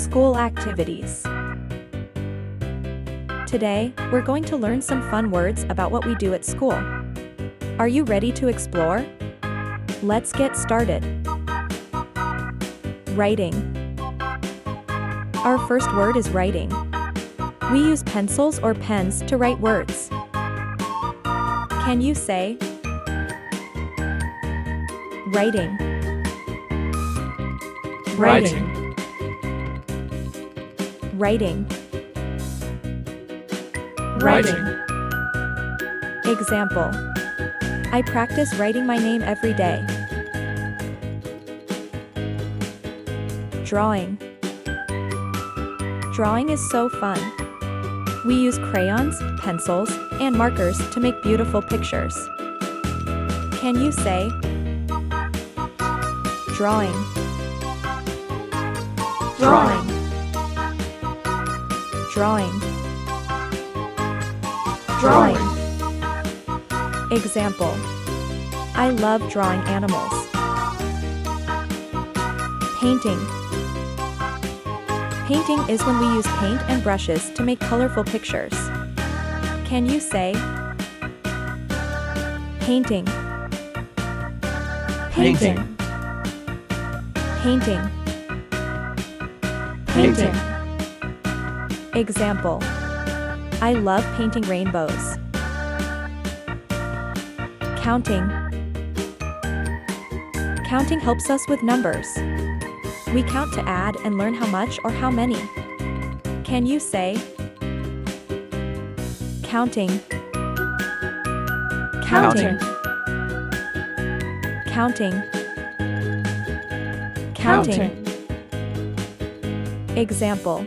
School activities. Today, we're going to learn some fun words about what we do at school. Are you ready to explore? Let's get started. Writing. Our first word is writing. We use pencils or pens to write words. Can you say writing? Writing. Writing. Writing. Example. I practice writing my name every day. Drawing. Drawing is so fun. We use crayons, pencils, and markers to make beautiful pictures. Can you say drawing? Drawing. Drawing. Drawing. Example. I love drawing animals. Painting. Painting is when we use paint and brushes to make colorful pictures. Can you say painting? Painting. Painting. Painting. Example. I love painting rainbows. Counting. Counting helps us with numbers. We count to add and learn how much or how many. Can you say counting? Counting. Counting. Counting. Example.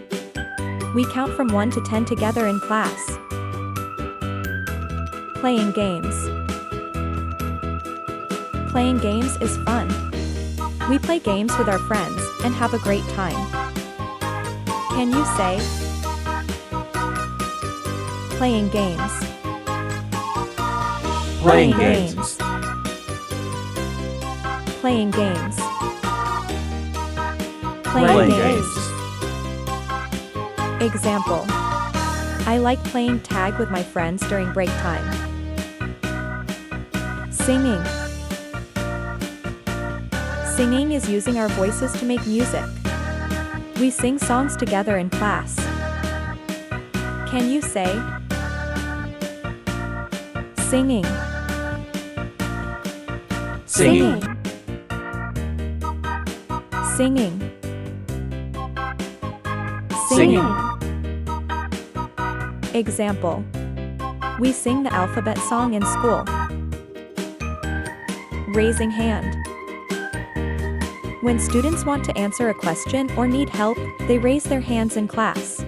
We count from 1 to 10 together in class. Playing games. Playing games is fun. We play games with our friends and have a great time. Can you say playing games? Playing games. Playing games. Playing games. Example. I like playing tag with my friends during break time. Singing. Singing is using our voices to make music. We sing songs together in class. Can you say singing? Singing. Singing. Singing. Example. We sing the alphabet song in school. Raising hand. When students want to answer a question or need help, they raise their hands in class.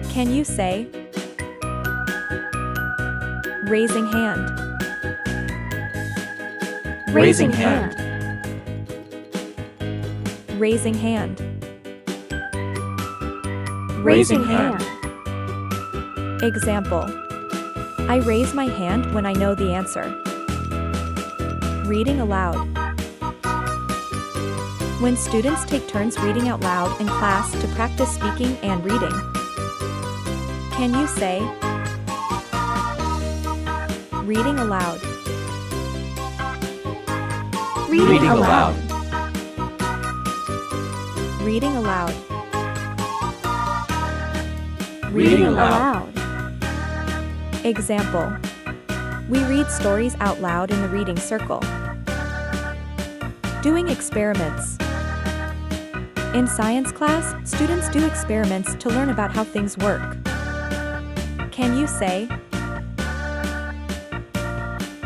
Can you say raising hand? Raising hand. Raising hand. Raising hand. Example. I raise my hand when I know the answer. Reading aloud. When students take turns reading out loud in class to practice speaking and reading. Can you say reading aloud? Reading aloud. Reading aloud. Reading aloud. Example. We read stories out loud in the reading circle. Doing experiments. In science class, students do experiments to learn about how things work. Can you say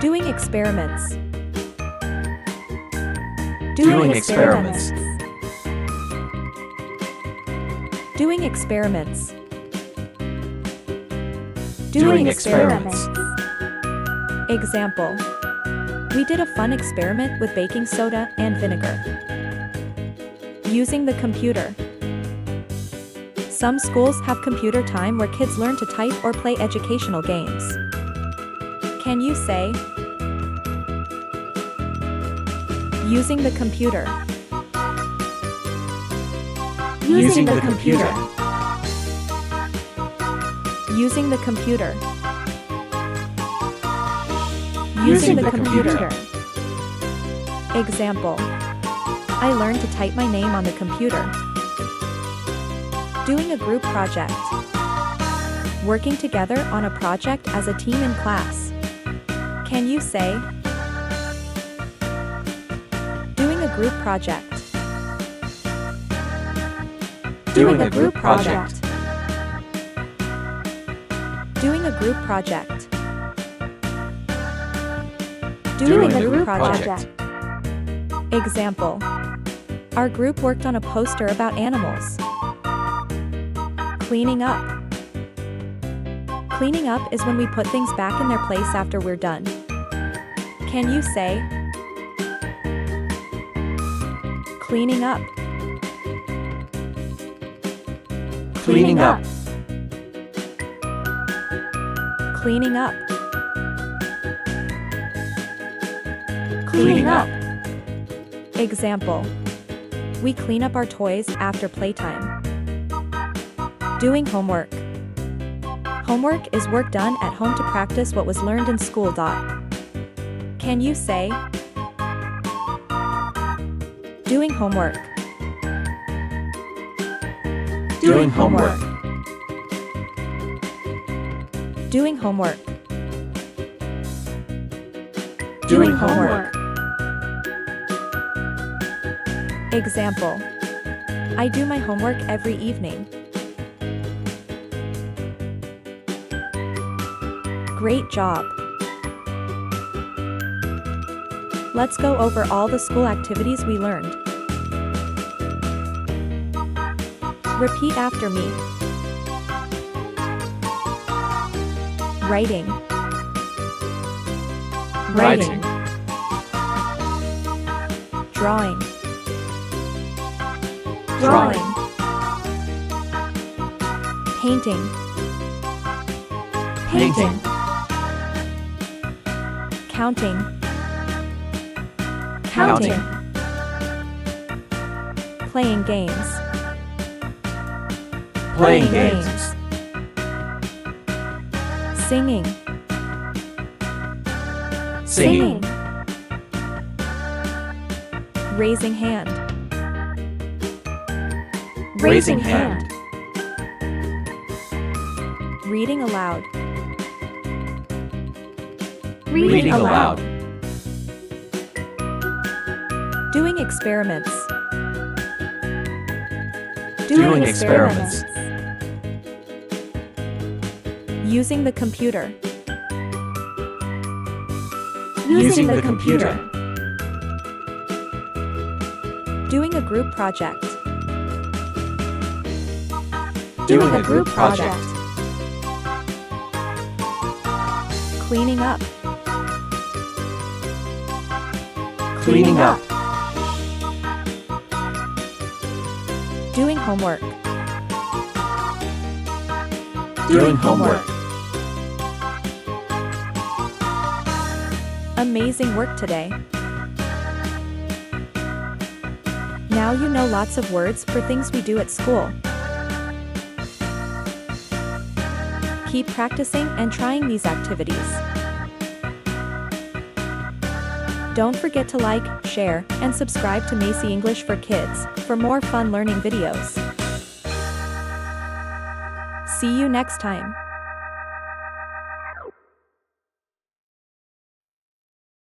doing experiments? Doing experiments. Doing experiments. Doing experiments. Example. We did a fun experiment with baking soda and vinegar. Using the computer. Some schools have computer time where kids learn to type or play educational games. Can you say using the computer? Using the computer. Using the computer. Using the computer. Example. I learned to type my name on the computer. Doing a group project. Working together on a project as a team in class. Can you say? Doing a group project. Doing a group project. Doing a group project. Doing a group project. Example. Our group worked on a poster about animals. Cleaning up. Cleaning up is when we put things back in their place after we're done. Can you say? Cleaning up. Cleaning up. Cleaning up. Cleaning up. Example. We clean up our toys after playtime. Doing homework. Homework is work done at home to practice what was learned in school. Can you say? Doing homework. Doing homework. Doing homework. Doing homework. Example. I do my homework every evening. Great job. Let's go over all the school activities we learned. Repeat after me. Writing. Writing. Drawing. Drawing. Painting. Painting. Counting. Counting. Playing games. Playing games. Singing. Singing. Raising hand. Raising hand. Reading aloud. Reading aloud. Doing experiments. Doing experiments. Using the computer. Using the computer. Doing a group project. Doing a group project. Cleaning up. Cleaning up. Doing homework. Doing homework. Amazing work today. Now you know lots of words for things we do at school. Keep practicing and trying these activities. Don't forget to like, share, and subscribe to Maci-English for Kids for more fun learning videos. See you next time.